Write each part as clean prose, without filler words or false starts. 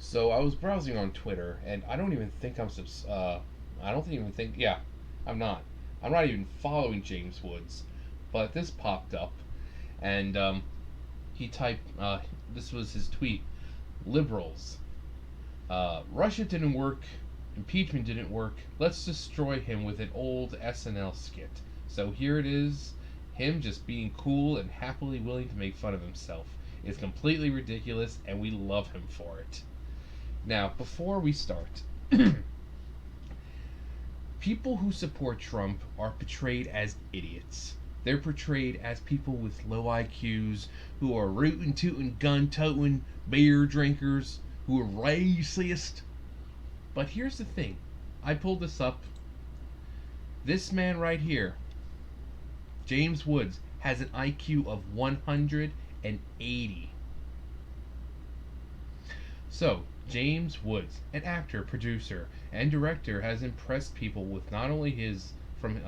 So I was browsing on Twitter, and I don't even think I don't even think. Yeah, I'm not. I'm not even following James Woods, but this popped up, and he typed. This was his tweet: "Liberals, Russia didn't work. Impeachment didn't work. Let's destroy him with an old SNL skit." So here it is, him just being cool and happily willing to make fun of himself. It's completely ridiculous, and we love him for it. Now, before we start, people who support Trump are portrayed as idiots. They're portrayed as people with low IQs who are rootin' tootin' gun totin' beer drinkers who are racist. But here's the thing. I pulled this up. This man right here, James Woods, has an IQ of 180. So, James Woods, an actor, producer, and director, has impressed people with not only his from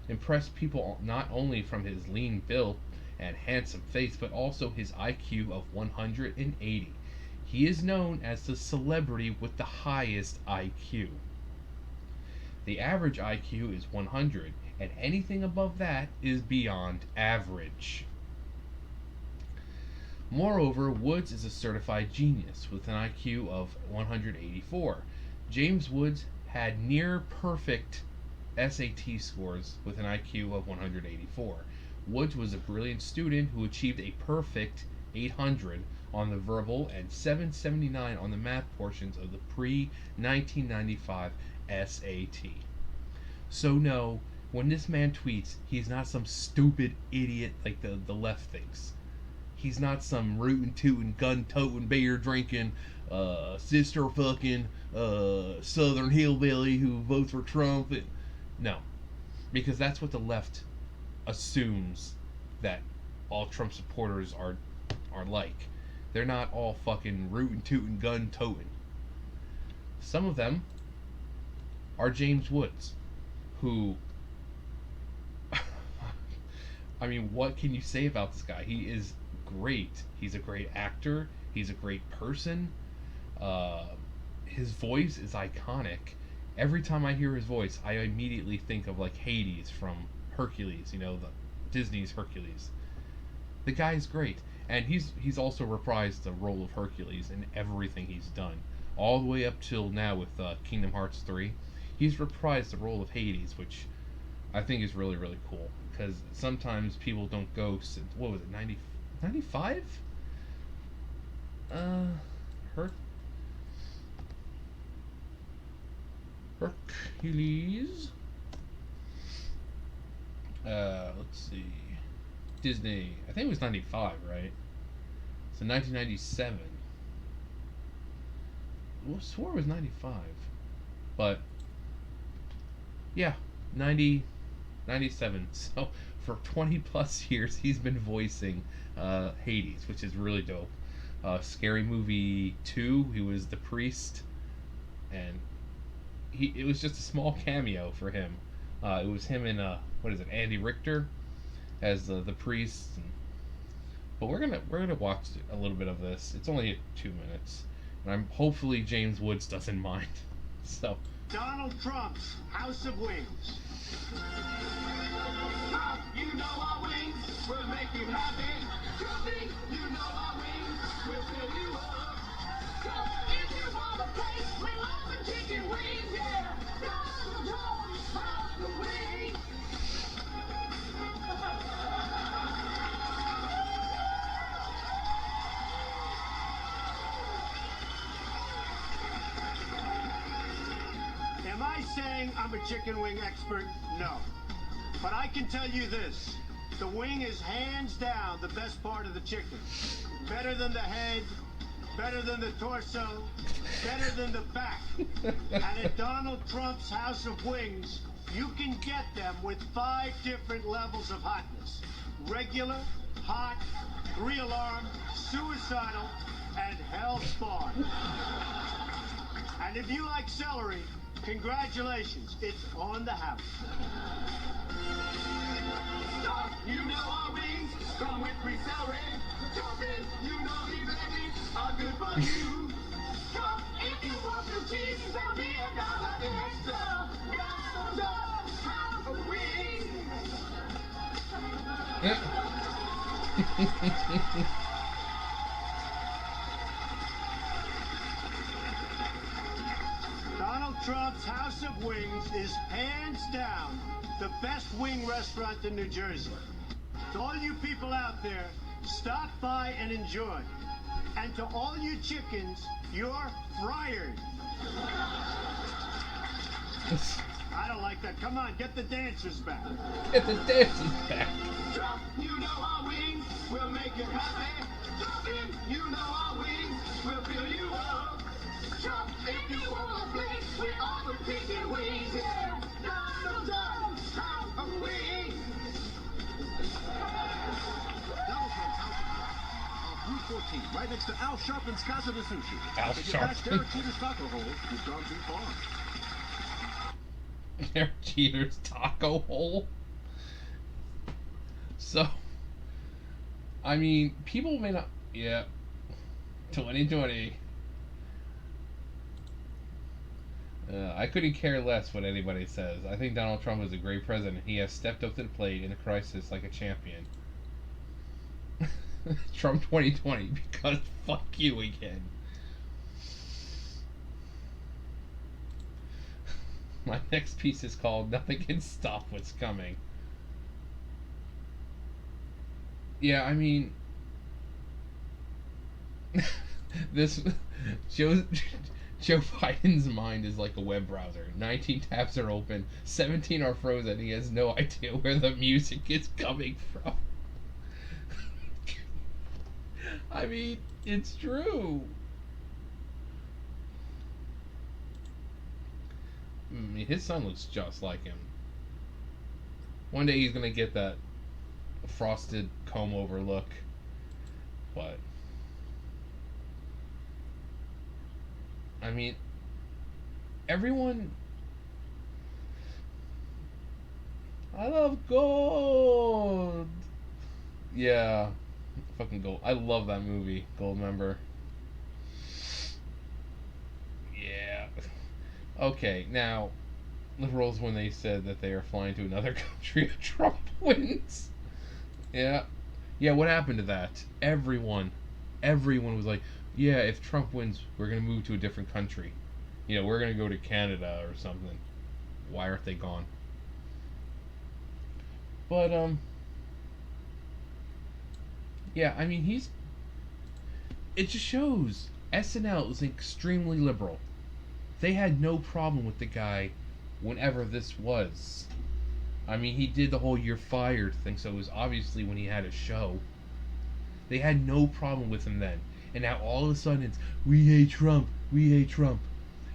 impressed people not only from his lean build and handsome face, but also his IQ of 180. He is known as the celebrity with the highest IQ. The average IQ is 100, and anything above that is beyond average. Moreover, Woods is a certified genius with an IQ of 184. James Woods had near perfect SAT scores with an IQ of 184. Woods was a brilliant student who achieved a perfect 800 on the verbal and 779 on the math portions of the pre 1995 SAT. So, no, when this man tweets, he's not some stupid idiot like the left thinks. He's not some rootin' tootin' gun totin' beer drinking sister fucking southern hillbilly who votes for Trump. No, because that's what the left assumes that all Trump supporters are like. They're not all fucking rootin' tootin' gun totin'. Some of them are James Woods, who I mean, what can you say about this guy? He is great. He's a great actor. He's a great person. Uh, his voice is iconic. Every time I hear his voice, I immediately think of like Hades from Hercules. You know, the Disney's Hercules. The guy's great, and he's also reprised the role of Hercules in everything he's done, all the way up till now with Kingdom Hearts 3. He's reprised the role of Hades, which I think is really really cool because sometimes people don't go since what was it 95? Her Hercules. Let's see. Disney. I think it was 95, right? So 1997. I swore it was 95. But yeah, 97. So for 20 plus years, he's been voicing Hades, which is really dope. Scary Movie 2, he was the priest, and it was just a small cameo for him. It was him and what is it, Andy Richter as the priest. But we're gonna watch a little bit of this. It's only 2 minutes, and I'm hopefully James Woods doesn't mind. So Donald Trump's House of Wings. You know our wings will make you happy. Trumpy, you know our wings will fill you up. So if you want a place, we love the chicken wings, yeah. Donald Trump's House of Wings. Am I saying I'm a chicken wing expert? No. But I can tell you this. The wing is hands down the best part of the chicken. Better than the head, better than the torso, better than the back. And at Donald Trump's House of Wings, you can get them with 5 different levels of hotness. Regular, hot, 3-alarm, suicidal, and hell-spawned. And if you like celery, congratulations, it's on the house. Stop, you know our wings, come with free celery. Jump in, you know these babies are good for you. Donald Trump's House of Wings is hands down the best wing restaurant in New Jersey. To all you people out there, stop by and enjoy. And to all you chickens, you're fired. I don't like that. Come on, get the dancers back. Get the dancers back. Trump, you know our wings will make you happy. Trump, you know our wings will fill you up. Trump, if you want a place with all the chicken wings, yeah. Donald Trump's House of Wings. Donald Trump's House Route 14, right next to Al Sharpton's Casa de Sushi. Al If you pass Sharpton. Derek Cheetah's taco hole, you've gone too far. Derek Jeter's taco hole. So, I mean, people may not. Yeah, 2020. I couldn't care less what anybody says. I think Donald Trump is a great president. He has stepped up to the plate in a crisis like a champion. Trump 2020, because fuck you again. My next piece is called "Nothing Can Stop What's Coming." Yeah, I mean, this Joe Biden's mind is like a web browser. 19 tabs are open, 17 are frozen. He has no idea where the music is coming from. I mean, it's true. I mean, his son looks just like him. One day he's gonna get that frosted comb over look, but I mean, everyone. I love gold. Yeah, fucking gold. I love that movie, Goldmember. Yeah. Okay, now, liberals, when they said that they are flying to another country if Trump wins. Yeah. Yeah, what happened to that? Everyone was like, yeah, if Trump wins, we're going to move to a different country. You know, we're going to go to Canada or something. Why aren't they gone? But, yeah, I mean, it just shows SNL is extremely liberal. They had no problem with the guy whenever this was. I mean, he did the whole "you're fired" thing, so it was obviously when he had a show. They had no problem with him then. And now all of a sudden it's, we hate Trump, we hate Trump.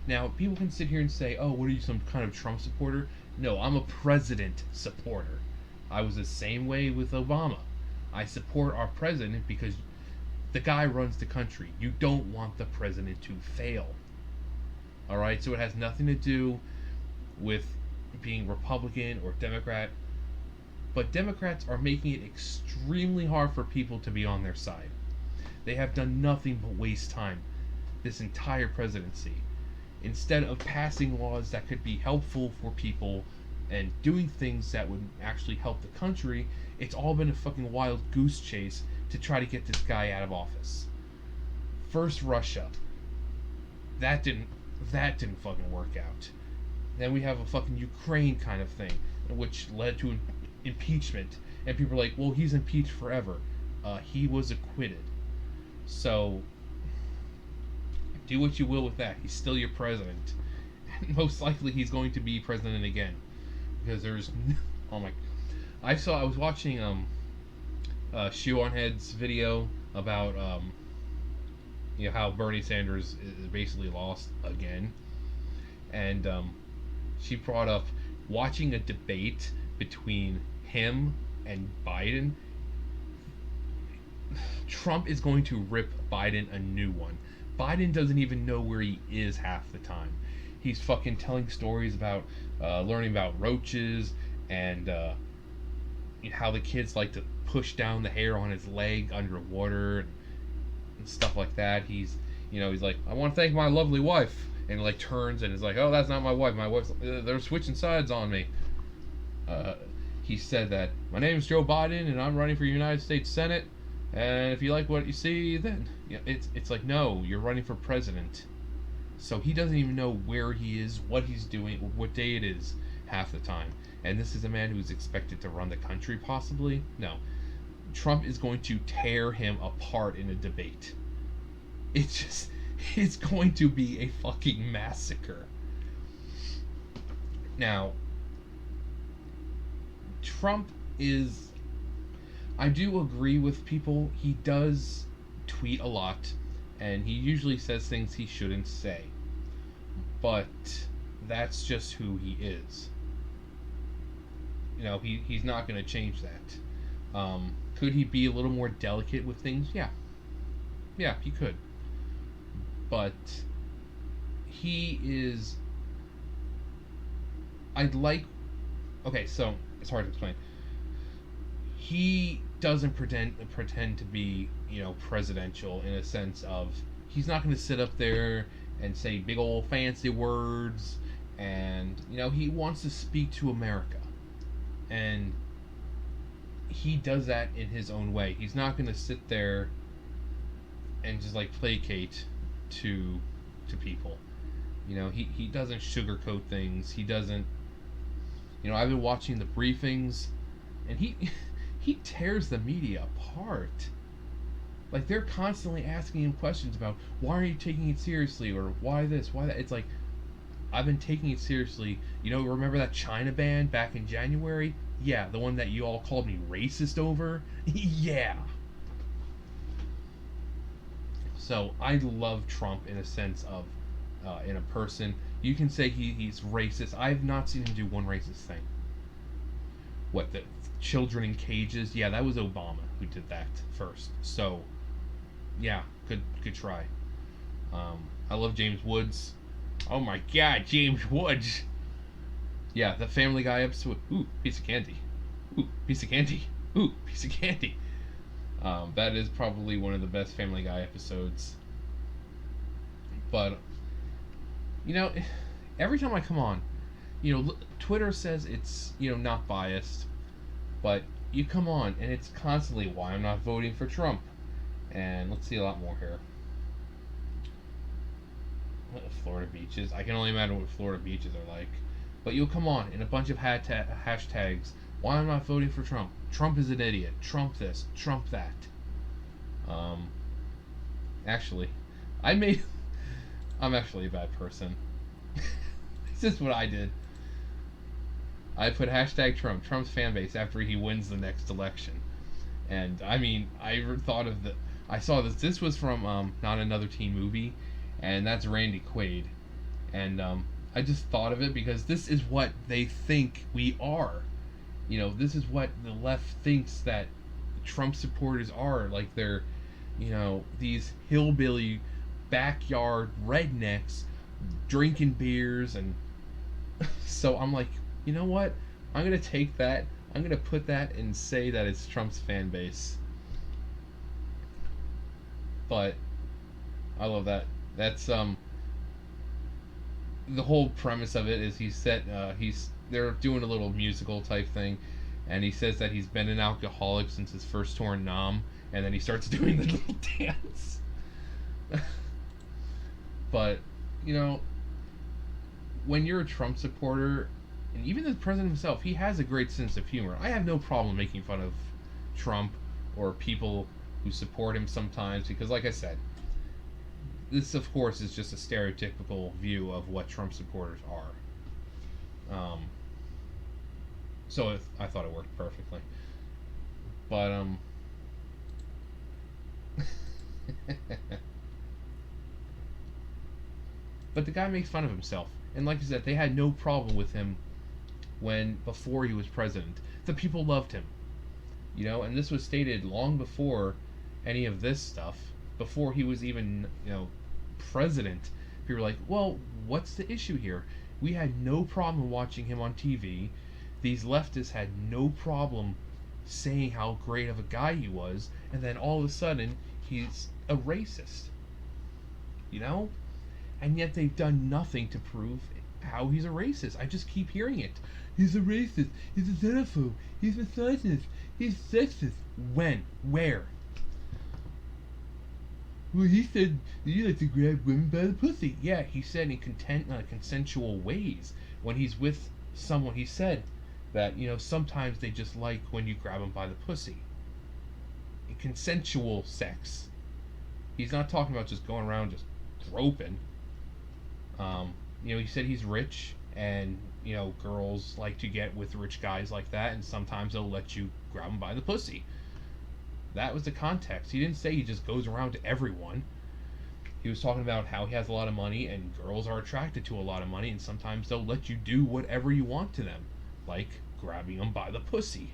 Now, people can sit here and say, oh, what are you, some kind of Trump supporter? No, I'm a president supporter. I was the same way with Obama. I support our president because the guy runs the country. You don't want the president to fail. Alright, so it has nothing to do with being Republican or Democrat. But Democrats are making it extremely hard for people to be on their side. They have done nothing but waste time this entire presidency. Instead of passing laws that could be helpful for people and doing things that would actually help the country, it's all been a fucking wild goose chase to try to get this guy out of office. First Russia. That didn't fucking work out. Then we have a fucking Ukraine kind of thing, which led to an impeachment. And people are like, well, he's impeached forever. He was acquitted. So, do what you will with that. He's still your president. And most likely he's going to be president again. Because there's... Oh my... I was watching Shoe on Head's video about how Bernie Sanders is basically lost again. And she brought up watching a debate between him and Biden. Trump is going to rip Biden a new one. Biden doesn't even know where he is half the time. He's fucking telling stories about learning about roaches and how the kids like to push down the hair on his leg underwater and stuff like that. He's like, I want to thank my lovely wife, and like turns and is like, oh, that's not my wife. My wife's they're switching sides on me. he said that my name is Joe Biden and I'm running for United States Senate, and if you like what you see, then it's like, no, you're running for president. So he doesn't even know where he is, what he's doing, what day it is half the time. And this is a man who's expected to run the country, possibly? No. Trump is going to tear him apart in a debate. It's going to be a fucking massacre. Now, Trump is, I do agree with people, he does tweet a lot, and he usually says things he shouldn't say. But that's just who he is. He's not going to change that. Could he be a little more delicate with things? Yeah. Yeah, he could. But he is... Okay, so it's hard to explain. He doesn't pretend to be, presidential in a sense of he's not going to sit up there and say big old fancy words, and he wants to speak to America, and he does that in his own way. He's not going to sit there and just placate to people. He doesn't sugarcoat things. He doesn't. I've been watching the briefings, and he tears the media apart. They're constantly asking him questions about why are you taking it seriously, or why this, why that. It's like, I've been taking it seriously. Remember that China ban back in January? Yeah, the one that you all called me racist over? Yeah. So I love Trump in a sense of, in a person. You can say he's racist. I have not seen him do one racist thing. What, the children in cages? Yeah, that was Obama who did that first. So, yeah, good try. I love James Woods. Oh my God, James Woods. Yeah, the Family Guy episode. Ooh, piece of candy. Ooh, piece of candy. Ooh, piece of candy. That is probably one of the best Family Guy episodes. But, every time I come on, Twitter says it's, not biased. But you come on, and it's constantly why I'm not voting for Trump. And let's see a lot more here. Florida beaches. I can only imagine what Florida beaches are like. But you'll come on in a bunch of hashtags. Why I'm not voting for Trump. Trump is an idiot. Trump this. Trump that. Actually, I'm actually a bad person. This is what I did. I put hashtag Trump, Trump's fan base, after he wins the next election. And, I thought of I saw this. This was from Not Another Teen Movie, and that's Randy Quaid. And I just thought of it because this is what they think we are. This is what the left thinks that Trump supporters are. They're, these hillbilly backyard rednecks drinking beers. And so I'm like, you know what? I'm going to take that. I'm going to put that and say that it's Trump's fan base. But I love that. That's the whole premise of it is they're doing a little musical type thing, and he says that he's been an alcoholic since his first tour in Nam, and then he starts doing the little dance. But when you're a Trump supporter, and even the president himself, he has a great sense of humor. I have no problem making fun of Trump or people who support him sometimes, because like I said, this of course is just a stereotypical view of what Trump supporters are. So I thought it worked perfectly. But but the guy makes fun of himself, and like I said, they had no problem with him before he was president. The people loved him, and this was stated long before any of this stuff, before he was even president. People were like, well, what's the issue here? We had no problem watching him on TV. These leftists had no problem saying how great of a guy he was, and then all of a sudden he's a racist. And yet they've done nothing to prove how he's a racist. I just keep hearing it. He's a racist. He's a xenophobe. He's misogynist. He's sexist. When? Where? Well, he said you like to grab women by the pussy. Yeah, he said in consensual ways. When he's with someone, he said that, sometimes they just like when you grab them by the pussy. In consensual sex. He's not talking about just going around just groping. He said he's rich, and girls like to get with rich guys like that, and sometimes they'll let you grab them by the pussy. That was the context. He didn't say he just goes around to everyone. He was talking about how he has a lot of money, and girls are attracted to a lot of money, and sometimes they'll let you do whatever you want to them, like grabbing them by the pussy.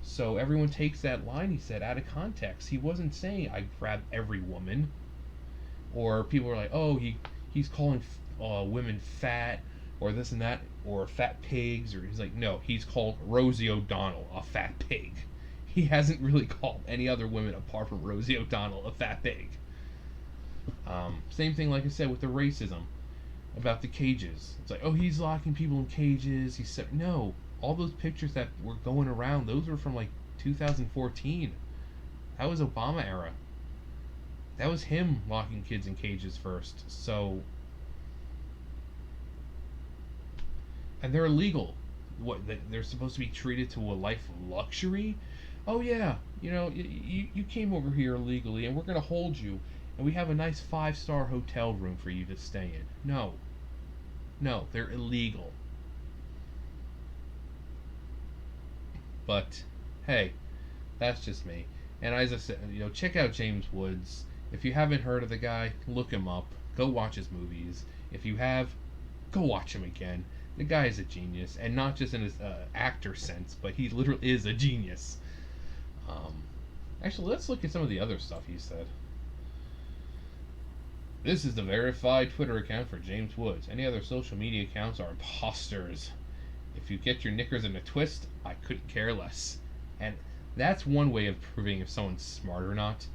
So everyone takes that line he said out of context. He wasn't saying I grab every woman, or people are like, oh, he's calling women fat, or this and that, or fat pigs, or he's like, no, he's called Rosie O'Donnell a fat pig. He hasn't really called any other women apart from Rosie O'Donnell a fat pig. Same thing, like I said, with the racism about the cages. It's like, oh, he's locking people in cages. He said, no, all those pictures that were going around, those were from like 2014. That was Obama era. That was him locking kids in cages first. So, and they're illegal. What? They're supposed to be treated to a life of luxury? Oh yeah, you came over here illegally, and we're gonna hold you, and we have a nice 5-star hotel room for you to stay in. No, they're illegal. But hey, that's just me. And as I said, check out James Woods. If you haven't heard of the guy, look him up. Go watch his movies. If you have, go watch him again. The guy is a genius, and not just in his actor sense, but he literally is a genius. Actually, let's look at some of the other stuff he said. This is the verified Twitter account for James Woods. Any other social media accounts are imposters. If you get your knickers in a twist, I couldn't care less. And that's one way of proving if someone's smart or not.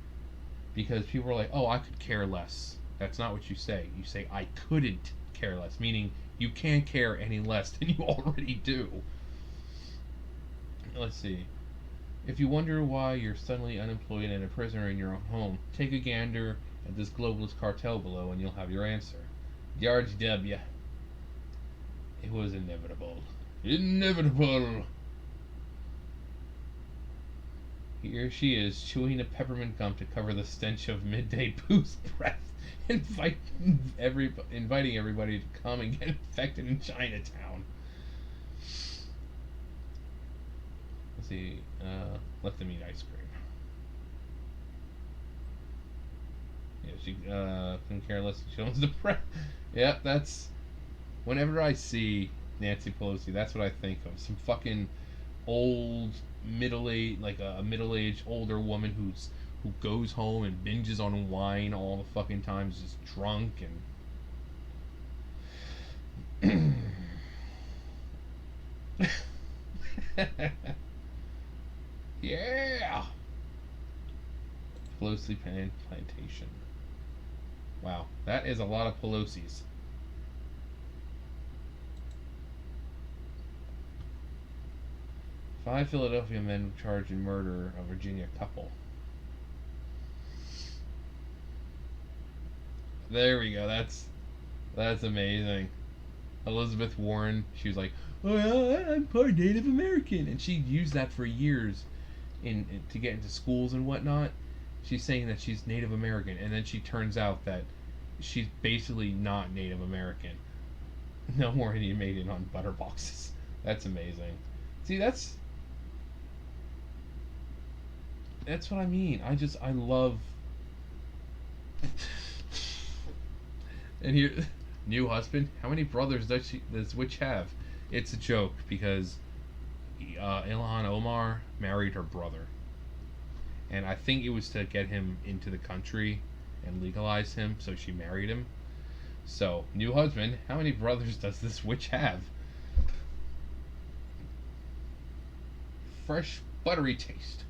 Because people are like, oh, I could care less. That's not what you say. You say, I couldn't care less. Meaning, you can't care any less than you already do. Let's see. If you wonder why you're suddenly unemployed and a prisoner in your own home, take a gander at this globalist cartel below and you'll have your answer. The RGW. It was inevitable. Inevitable! Here she is, chewing a peppermint gum to cover the stench of midday booze breath, inviting everybody to come and get infected in Chinatown. Let's see, let them eat ice cream. Yeah, she couldn't care less. She owns the press. Yeah, that's... Whenever I see Nancy Pelosi, that's what I think of. Some fucking old, middle-aged, like a middle-aged older woman who goes home and binges on wine all the fucking time, just drunk and... Yeah! Pelosi Plantation. Wow, that is a lot of Pelosi's. Five Philadelphia men charged in murder of Virginia couple. There we go. That's amazing. Elizabeth Warren, she was like, "Oh, I'm part Native American," and she used that for years to get into schools and whatnot. She's saying that she's Native American, and then she turns out that she's basically not Native American. No more Indian maiden on butter boxes. That's amazing. See, that's what I mean. I love. And here, new husband. How many brothers does witch have? It's a joke because Ilhan Omar married her brother, and I think it was to get him into the country and legalize him, so she married him. So, new husband. How many brothers does this witch have? Fresh, buttery taste.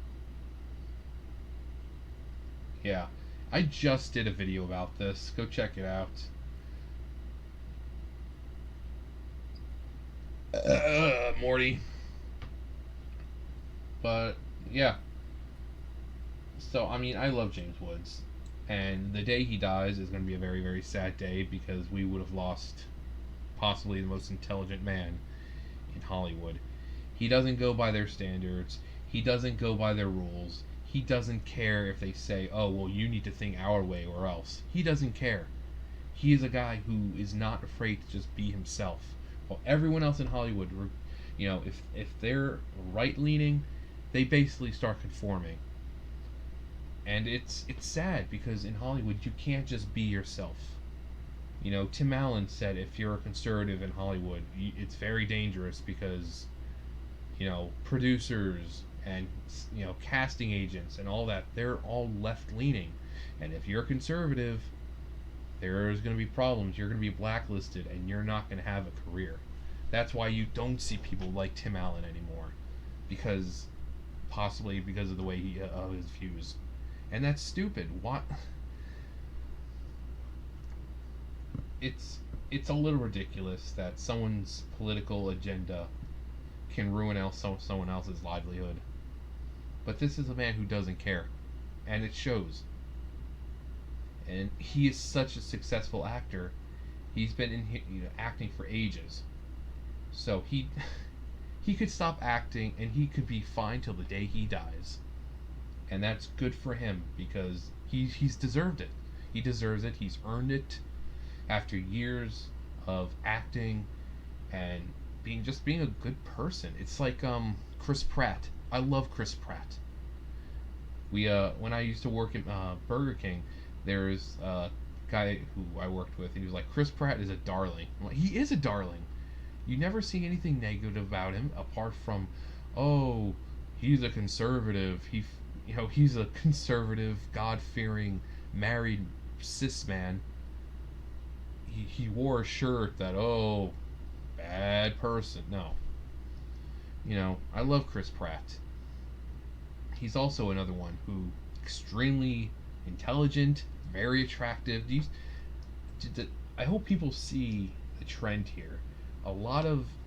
Yeah, I just did a video about this. Go check it out. Morty. But yeah, so I mean, I love James Woods, and the day he dies is going to be a very, very sad day because we would have lost possibly the most intelligent man in Hollywood. He doesn't go by their standards. He doesn't go by their rules. He doesn't care if they say, "Oh, well, you need to think our way or else." He doesn't care. He is a guy who is not afraid to just be himself. While everyone else in Hollywood, if they're right leaning, they basically start conforming. And it's sad because in Hollywood you can't just be yourself. Tim Allen said if you're a conservative in Hollywood, it's very dangerous because producers and casting agents and all that, they're all left leaning, and if you're conservative, there's going to be problems. You're going to be blacklisted, and you're not going to have a career. That's why you don't see people like Tim Allen anymore, because possibly because of the way he of his views, and that's stupid. What? It's a little ridiculous that someone's political agenda can ruin someone else's livelihood. But this is a man who doesn't care, and it shows. And he is such a successful actor. He's been in acting for ages, so he could stop acting and he could be fine till the day he dies, and that's good for him because he's deserved it. He deserves it. He's earned it after years of acting and being a good person. It's like Chris Pratt. I love Chris Pratt. We when I used to work at Burger King, there's a guy who I worked with, and he was like, Chris Pratt is a darling. I'm like, he is a darling. You never see anything negative about him apart from, oh, he's a conservative. He's a conservative, God-fearing, married cis man. He wore a shirt that, oh, bad person. No. I love Chris Pratt. He's also another one who extremely intelligent, very attractive. I hope people see the trend here.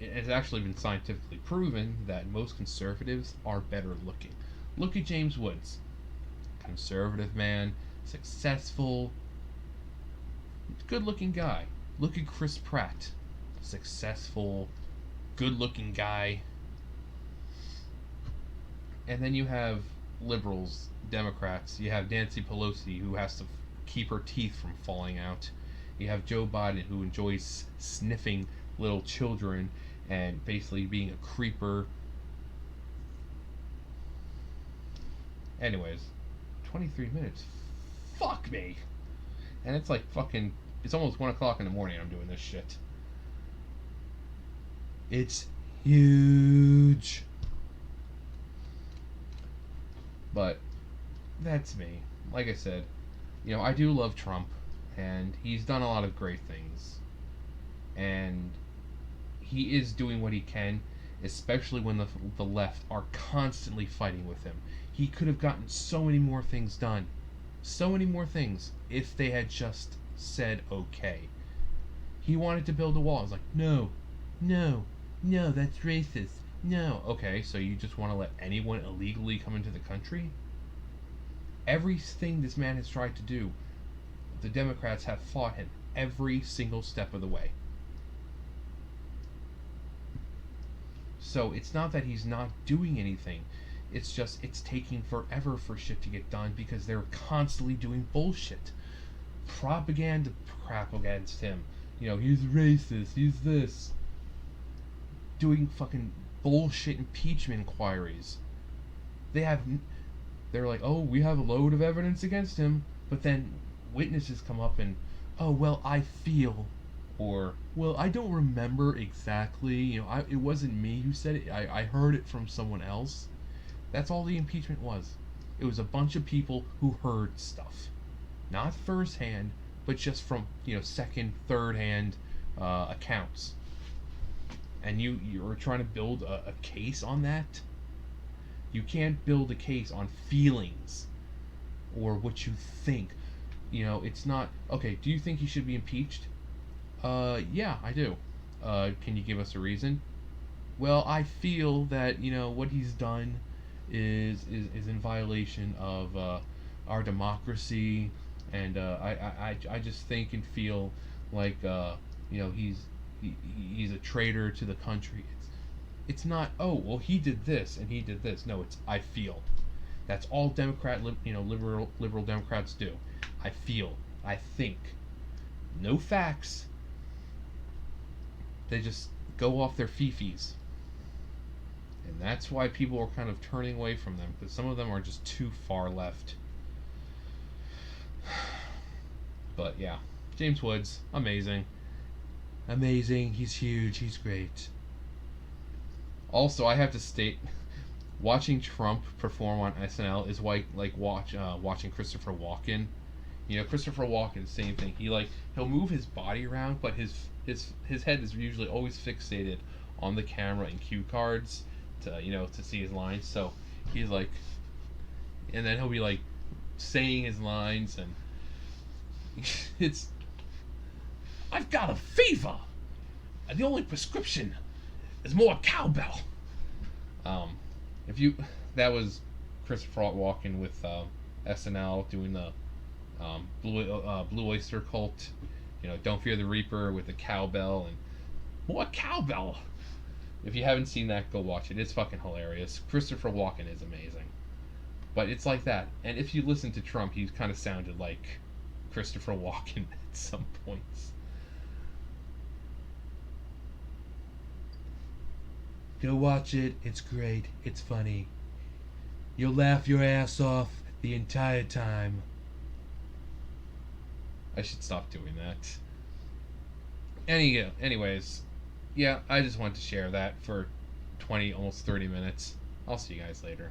It's actually been scientifically proven that most conservatives are better looking. Look at James Woods. Conservative man, successful, good looking guy. Look at Chris Pratt. Successful, good looking guy. And then you have liberals, Democrats. You have Nancy Pelosi, who has to keep her teeth from falling out. You have Joe Biden, who enjoys sniffing little children and basically being a creeper. Anyways, 23 minutes. Fuck me. And it's like it's almost 1 o'clock in the morning I'm doing this shit. It's huge. But that's me. Like I said, I do love Trump, and he's done a lot of great things. And he is doing what he can, especially when the left are constantly fighting with him. He could have gotten so many more things done. So many more things if they had just said okay. He wanted to build a wall. I was like, no, that's racist. No. Okay, so you just want to let anyone illegally come into the country? Everything this man has tried to do, the Democrats have fought him every single step of the way. So it's not that he's not doing anything. It's just it's taking forever for shit to get done because they're constantly doing bullshit. Propaganda crap against him. He's racist, he's this. Doing fucking bullshit impeachment inquiries. They're like, oh, we have a load of evidence against him, but then witnesses come up and, oh, well, I feel, or, well, I don't remember exactly, it wasn't me who said it, I heard it from someone else. That's all the impeachment was. It was a bunch of people who heard stuff. Not firsthand, but just from, second, third hand accounts. And you're trying to build a case on that? You can't build a case on feelings or what you think. It's not, okay, do you think he should be impeached? Yeah, I do. Can you give us a reason? Well, I feel that what he's done is in violation of our democracy, and I just think and feel like he's a traitor to the country. It's not, oh well, he did this and he did this. No, it's I feel. That's all liberal Democrats do. I feel, I think. No facts. They just go off their fifis. And that's why people are kind of turning away from them, because some of them are just too far left. But yeah, James Woods, amazing. Amazing. He's huge. He's great. Also, I have to state, watching Trump perform on SNL is like watching Christopher Walken. Christopher Walken, same thing. He'll move his body around, but his head is usually always fixated on the camera and cue cards to see his lines. So he's like, and then he'll be like saying his lines, and it's, I've got a fever, and the only prescription is more cowbell. If you That was Christopher Walken with SNL doing the Blue Oyster Cult. Don't Fear the Reaper with the cowbell and more cowbell. If you haven't seen that, go watch it. It's fucking hilarious. Christopher Walken is amazing. But it's like that. And if you listen to Trump, he kind of sounded like Christopher Walken at some points. Go watch it. It's great. It's funny. You'll laugh your ass off the entire time. I should stop doing that. Anyways, yeah, I just wanted to share that for 20, almost 30 minutes. I'll see you guys later.